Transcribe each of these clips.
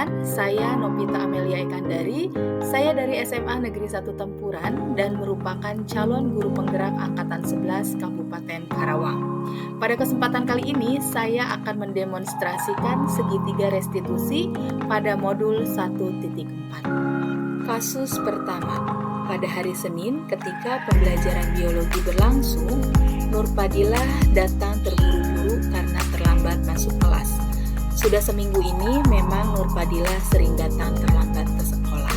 perkenalkan, saya Novita Amelia Ekandari. Saya dari SMA Negeri 1 Tempuran dan merupakan calon guru penggerak Angkatan 11 Kabupaten Karawang. Pada kesempatan kali ini, saya akan mendemonstrasikan segitiga restitusi pada modul 1.4. Kasus pertama, pada hari Senin ketika pembelajaran biologi berlangsung, Nurpadilah datang terburu-buru karena terlambat masuk kelas. Sudah seminggu ini memang Nurpadilah sering datang terlambat ke sekolah.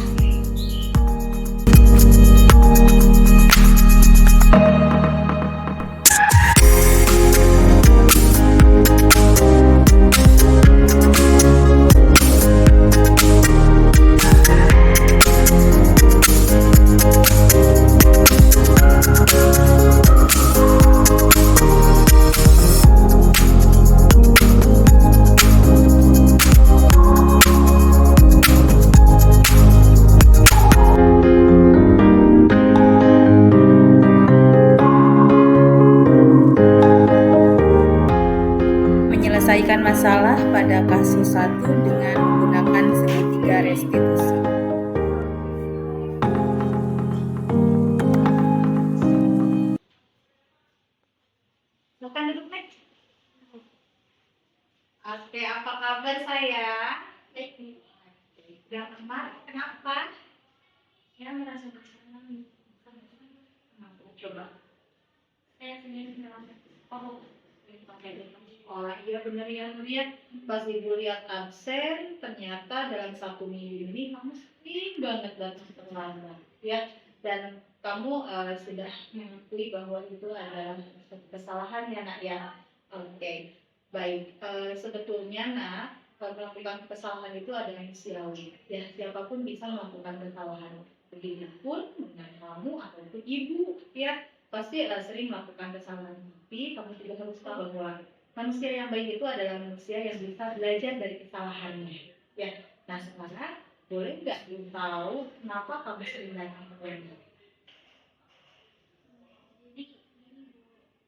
Menyelesaikan masalah pada kasus 1 dengan menggunakan segitiga restitusi. Silakan duduk, Nek. Oke, apa kabar saya? Baik. Udah kemarin kenapa? Ya, merasa bersalah. Kenapa? Coba. Saya sendiri dalam Pakai sekolah. Iya benar ya, lihat pas ibu lihat absen, ternyata dalam 1 minggu ini kamu sering banget datang terlambat, ya. Dan kamu sudah mengakui bahwa itu adalah satu kesalahan ya, Nak ya. Oke, baik. Sebetulnya, Nak, melakukan kesalahan itu ada manusiawi. Ya, siapapun bisa melakukan kesalahan. Begitupun dengan kamu ataupun ibu, ya. Pasti sering melakukan kesalahan, tapi kamu juga harus tahu bahwa manusia yang baik itu adalah manusia yang bisa belajar dari kesalahannya. Ya, nah sekarang boleh nggak ibu tahu kenapa kamu sering datang ke pondok? Jadi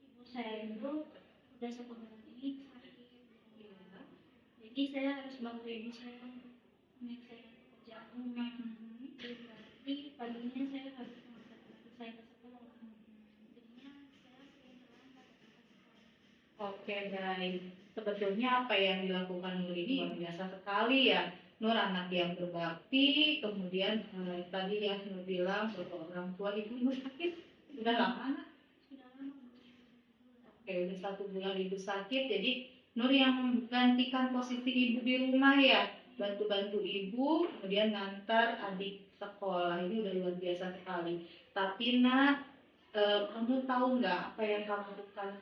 ibu saya itu udah 1 bulan ini sakit. Jadi saya harus bantu ibu saya untuk menyelesaikan pekerjaan rumah. Berarti paginya saya harus mengantar anak saya ke sekolah. Jadinya saya sering terlambat. Oke, baik. Sebetulnya apa yang dilakukan Nur ini luar biasa sekali ya. Nur anak yang berbakti, kemudian tadi ya Nur bilang bahwa orang tua ibu sakit sudah lama, Nak? Sudah lama. Oke, udah 1 bulan ibu sakit, jadi Nur yang menggantikan posisi ibu di rumah ya, bantu-bantu ibu, kemudian ngantar adik sekolah, ini udah luar biasa sekali. Tapi Nak, kamu tahu nggak apa yang kamu lakukan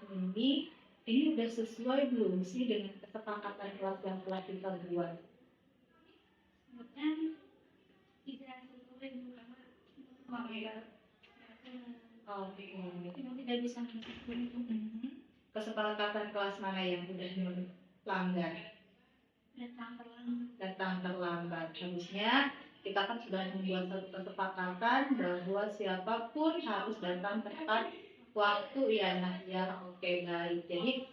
ini udah sesuai belum sih dengan kesepakatan kelas yang telah kita buat? Sebenarnya tidak sesuai karena melanggar Oke. ibu tidak bisa melakukan itu. Kesepakatan kelas mana yang udah Nur langgar? Datang terlambat. Datang terlambat. Harusnya kita kan sudah membuat satu kesepakatan bahwa siapapun harus datang tepat waktu ya, Nak ya. Oke, baik. Jadi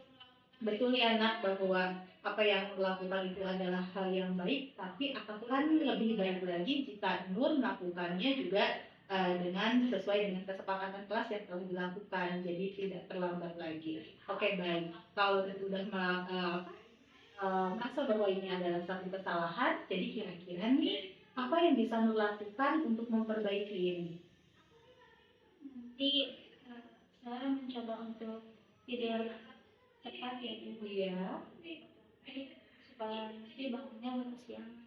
betul ya, Nak, bahwa apa yang dilakukan itu adalah hal yang baik, tapi akan lebih baik lagi jika Nur melakukannya juga dengan sesuai dengan kesepakatan kelas yang telah dilakukan, jadi tidak terlambat lagi. Oke, baik. Kalau sudah merasa bahwa ini adalah satu kesalahan, jadi kira-kira nih apa yang bisa Nur lakukan untuk memperbaiki ini? Nanti saya mencoba untuk tidur cepat ya ibu. Iya. Supaya nanti bangunnya lebih siang.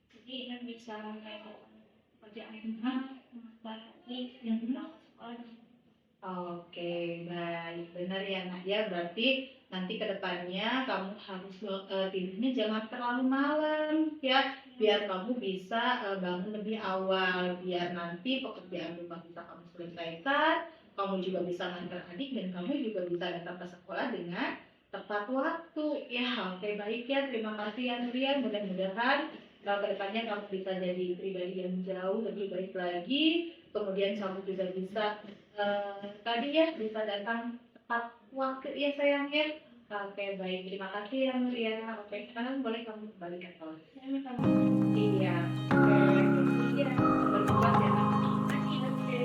Jadi kan bisa melakukan pekerjaan rumah, mengantar adik dan berangkat sekolah. Oke, baik. Benar ya, Nak ya. Berarti nanti ke depannya kamu harus tidurnya jangan terlalu malam ya, biar kamu bisa bangun lebih awal, biar nanti pekerjaan rumah bisa kamu selesaikan, kamu juga bisa ngantar adik dan kamu juga bisa datang ke sekolah dengan tepat waktu. Ya, oke, baik ya. Terima kasih ya, Nurian. Mudah-mudahan ke depannya kamu bisa jadi pribadi yang jauh lebih baik lagi. Kemudian kamu juga bisa tadi ya bisa datang tepat waktu ya sayangnya. Oke, baik. Terima kasih ya Nuria. Oke, sekarang boleh kamu kembali ke kelas. Saya minta maaf. Iya. Oke. Iya. Bertugas ya. Oke.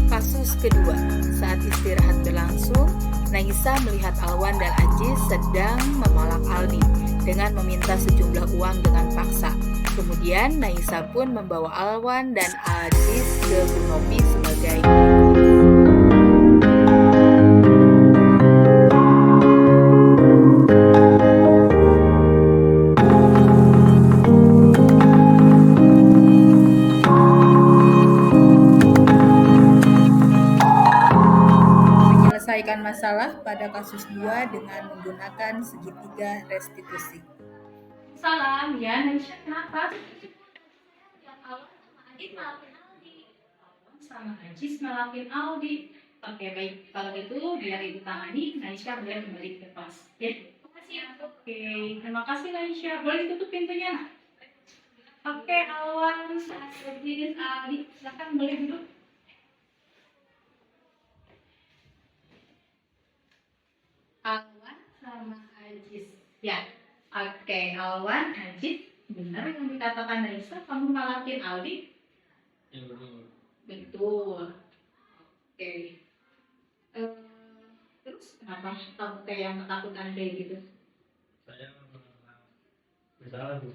Kasus kedua, saat istirahat berlangsung, Naisa melihat Alwan dan Ajis sedang memalak Aldi dengan meminta sejumlah uang dengan paksa. Kemudian Naisa pun membawa Alwan dan Ajis ke Bu Novi sebagai menyelesaikan masalah pada kasus 2 dengan menggunakan segitiga restitusi. Salam ya, Naisha. Kenapa? Yang awal sama Adit maafin Aldi. Sama Ajis ngelapin Aldi. Oke, baik. Kalau gitu biar ibu tangani, Naisha boleh kembali ke kelas. Ya. Makasih ya, Bu. Oke, terima kasih Naisha. Boleh ditutup pintunya, nak? Oke, Alwan, Ajis, Aldi, silakan boleh duduk. Alwan sama Ajis. Ya, oke, Alwan, Ajis, benar yang dikatakan Naisa, kamu ngalahin Aldi? Ya betul. Betul. Oke. Eh, terus kenapa kamu kayak yang ketakutan kayak gitu? Saya bersalah Bu.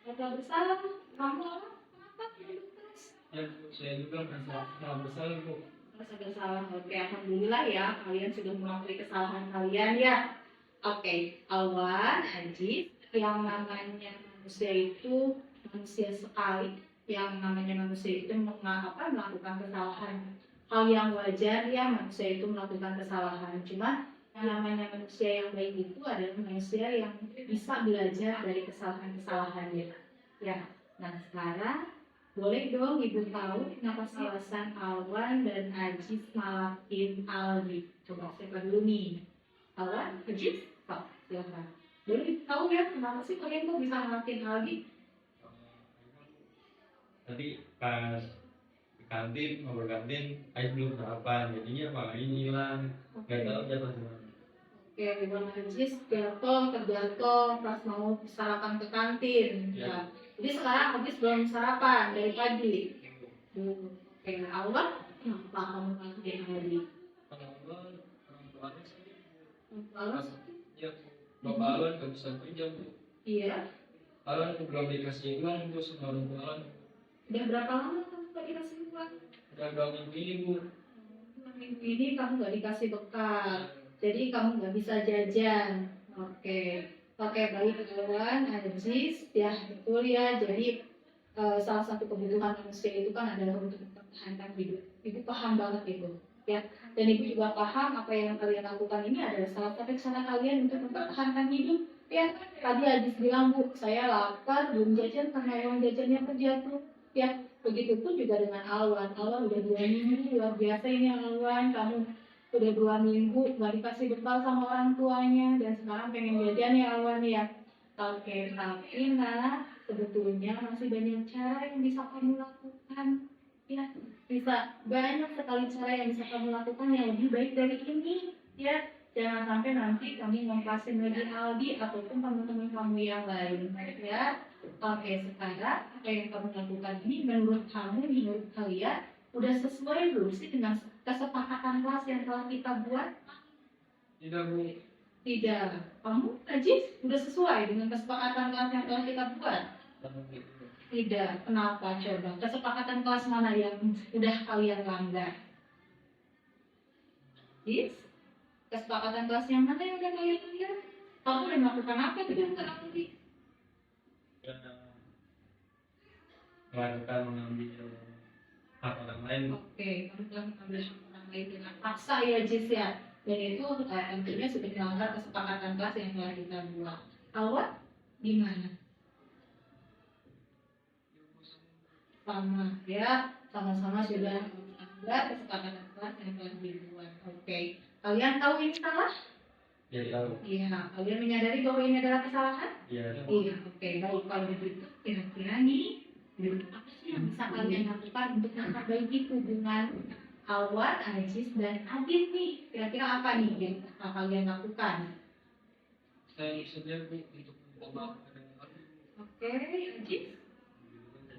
Gak bersalah, kamu kenapa gitu terus? Ya Bu, saya juga merasa bersalah Bu. Merasa bersalah, oke, alhamdulillah ya, kalian sudah mengakui kesalahan kalian ya. Oke, Alwan, Ajis, yang namanya manusia itu manusia sekali. Yang namanya manusia itu melakukan kesalahan. Hal yang wajar ya, manusia itu melakukan kesalahan. Cuma yang namanya manusia yang baik itu adalah manusia yang bisa belajar dari kesalahan-kesalahannya. Ya, nah sekarang boleh dong Ibu tahu kenapa sih alasan Alwan dan Ajis malakin Aldi? Coba siapa dulu nih? Alwan, Ajis? Pak, silakan. Boleh tahu ya kenapa sih kalian kok bisa malakin Aldi? Tadi pas di kantin, ngobrol kantin, Ais belum sarapan, jadinya Pak ini hilang, nggak tahu jatuh di mana. Oke, Bang Ajis terjatuh pas mau sarapan ke kantin. Ya. Ya. Jadi sekarang Ajis belum sarapan dari pagi. Oke, Alwan, kenapa kamu malakin Aldi? Kalau orang tuanya sih, Alwan? ya Bapak Alwan nggak bisa pinjam Bu. Iya. Alwan belum dikasih uang terus sama orang tua Alwan. Udah berapa lama kamu gak dikasih uang? Udah 2 minggu ini Bu. 2 minggu ini kamu gak dikasih bekal, jadi kamu gak bisa jajan. Oke, baik kawan, Ajis, ya betul ya. Jadi salah satu kebutuhan manusia itu kan adalah untuk mempertahankan hidup. Ibu paham banget Ibu, ya. Dan Ibu juga paham apa yang kalian lakukan ini adalah salah satu cara kalian untuk mempertahankan hidup. Ya, tadi Ajis bilang Bu, saya lapar, belum jajan karena uang jajannya terjatuh. Ya, begitupun juga dengan Alwan. Alwan udah 2 minggu, luar biasa ini Alwan. Kamu udah 2 minggu gak dikasih bekal sama orang tuanya dan sekarang pengen jajan ya Alwan ya. Oke, tapi nah sebetulnya masih banyak cara yang bisa kamu lakukan. Ya, bisa banyak sekali cara yang bisa kamu lakukan yang lebih baik dari ini. Ya, jangan sampai nanti kamu ngomplasin lagi Aldi ataupun teman-teman kamu yang lain. Ya, oke, sekarang apa yang kamu lakukan ini menurut kalian udah sesuai belum sih dengan kesepakatan kelas yang telah kita buat? Tidak Bu. Tidak. Kamu, Ajis, udah sesuai dengan kesepakatan kelas yang telah kita buat? Tidak. Kenapa? Coba. Kesepakatan kelas mana yang udah kalian langgar? Yes? Kesepakatan kelas yang mana yang udah kalian langgar? Kamu udah melakukan apa dengan Aldi? Melakukan mengambil hak orang lain. Oke, kamu telah mengambil hak orang lain dengan paksa ya, Jis ya. Dan itu tentunya sudah melanggar kesepakatan kelas yang telah kita buat. Awak gimana? Sama ya, sama-sama sudah melanggar kesepakatan kelas yang telah dibuat. Oke, kalian tahu ini salah? Ya tahu. Iya, kalian menyadari bahwa ini adalah kesalahan? Ya. Iya, oke. Baik, kalau begitu kira-kira nih apa sih yang bisa kalian lakukan untuk memperbaiki hubungan Alwan, Ajis, dan Adit nih. Kira-kira apa nih yang kalian lakukan? Saya sebenarnya untuk membawa Oke, Ajis.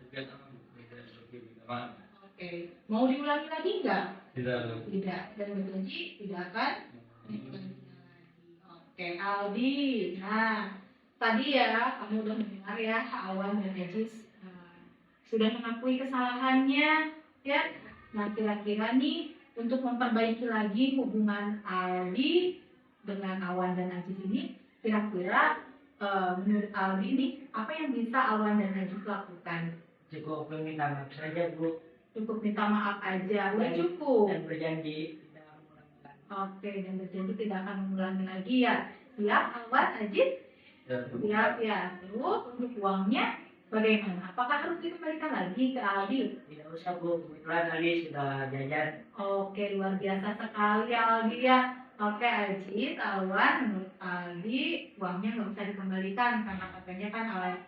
juga sama. Oke, mau diulangi lagi nggak? Tidak. Tidak. Dan berjanji tidak akan mengulanginya lagi. Oke, Aldi. Nah, tadi ya kamu udah mendengar ya Awan dan Ajis sudah mengakui kesalahannya, ya. Nah, kira-kira nih untuk memperbaiki lagi hubungan Aldi dengan Awan dan Ajis ini, kira-kira menurut Aldi nih apa yang bisa Awan dan Ajis lakukan? Cukup meminta maaf saja, Bu, Cukup minta maaf aja, udah cukup. dan berjanji tidak mengulang-ulang. Oke, dan berjanji tidak akan mengulangi lagi ya. Siap, Awan, Ajis? Siap ya. Terus untuk uangnya bagaimana? Apakah harus dikembalikan lagi ke Aldi? Tidak usah, Bu, kebetulan Ali sudah jajan. Oke, luar biasa sekali Aldi ya. Oke, Ajis, Awan, menurut Aldi uangnya nggak usah dikembalikan karena katanya kan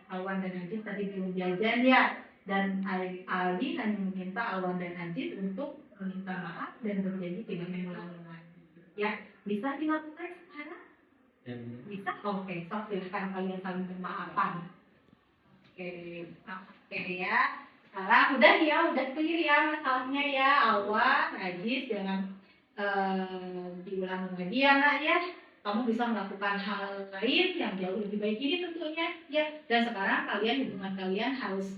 Awan dan Ajis tadi belum jajan ya. Dan Aldi hanya meminta Awan dan Ajis untuk meminta maaf dan berjanji tidak mengulangi lagi. Ya, bisa dilakukan sekarang? Bisa? Oke, sok silakan kalian saling bermaafan. Oke ya. Sekarang udah clear ya masalahnya ya. Awan, Ajis, jangan diulang lagi ya nak ya. Kamu bisa melakukan hal lain yang jauh lebih baik ini tentunya ya. Dan sekarang hubungan kalian harus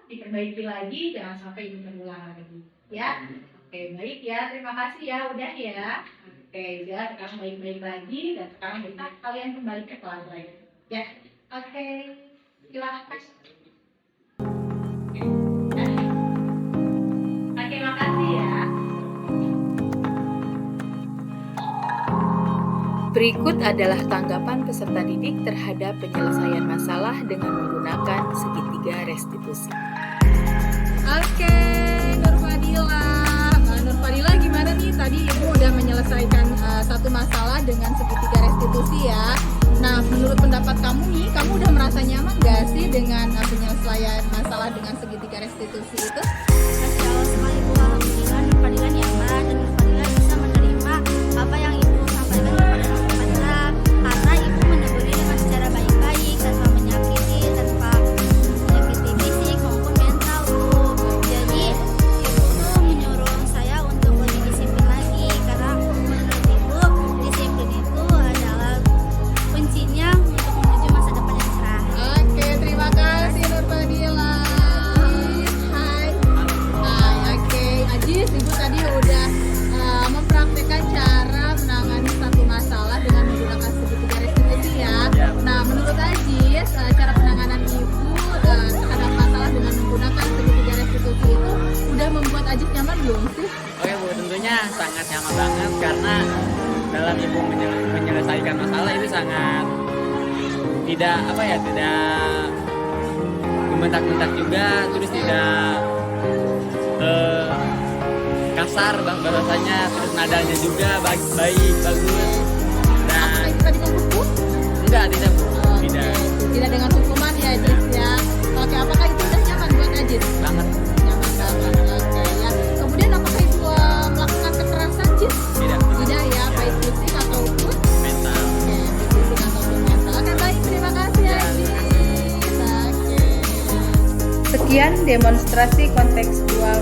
diperbaiki lagi, jangan sampai ini terulang lagi ya. Oke, baik ya, terima kasih ya, udah ya. Oke, ya sekarang baik-baik lagi dan sekarang bisa kalian kembali ke kelas lain ya. Oke, silahkan. Oke, makasih ya. Berikut adalah tanggapan peserta didik terhadap penyelesaian masalah dengan menggunakan segitiga restitusi. Oke, Nur Fadila gimana nih? Tadi Ibu udah menyelesaikan satu masalah dengan segitiga restitusi ya. Nah, menurut pendapat kamu nih, kamu udah merasa nyaman gak sih dengan penyelesaian masalah dengan segitiga restitusi itu? Masya Allah sekali Bu, alhamdulillah Nur Fadila nyaman dan Nur Fadila bisa menerima apa yang Ibu sampaikan kepada Nur Fadila karena Ibu menegur dengan secara baik-baik tanpa menyakiti fisik maupun mental Bu. Jadi Ibu tuh menyuruh saya untuk lebih disiplin lagi karena menurut Ibu disiplin itu adalah kuncinya untuk menuju masa depan yang cerah. Oke, terima kasih Nur Fadila. Hai. Oke, Ajis, Ibu tadi udah mempraktekkan cara menangani satu masalah dengan menggunakan segitiga restitusi ya. Nah, menurut Ajis, cara penanganan Ibu terhadap masalah dengan menggunakan segitiga restitusi itu udah membuat Ajis nyaman belum sih? Oke, Bu, tentunya sangat nyaman banget karena dalam Ibu menyelesaikan masalah itu sangat tidak membentak-bentak juga, terus tidak kasar bahasanya, terus nadanya juga bagus dan Apakah itu tadi hukum? tidak Bu, Oke, tidak tidak dengan hukuman ya Ajis ya. Oke, apakah itu udah nyaman buat Ajis? banget. Nyaman banget. Oke ya. Kemudian apakah itu melakukan kekerasan Ajis? Tidak. Tidak ya, baik fisik ataupun Mental. oke, fisik ataupun mental. Oke, baik, terima kasih Ajis. Oke. Sekian demonstrasi kontekstual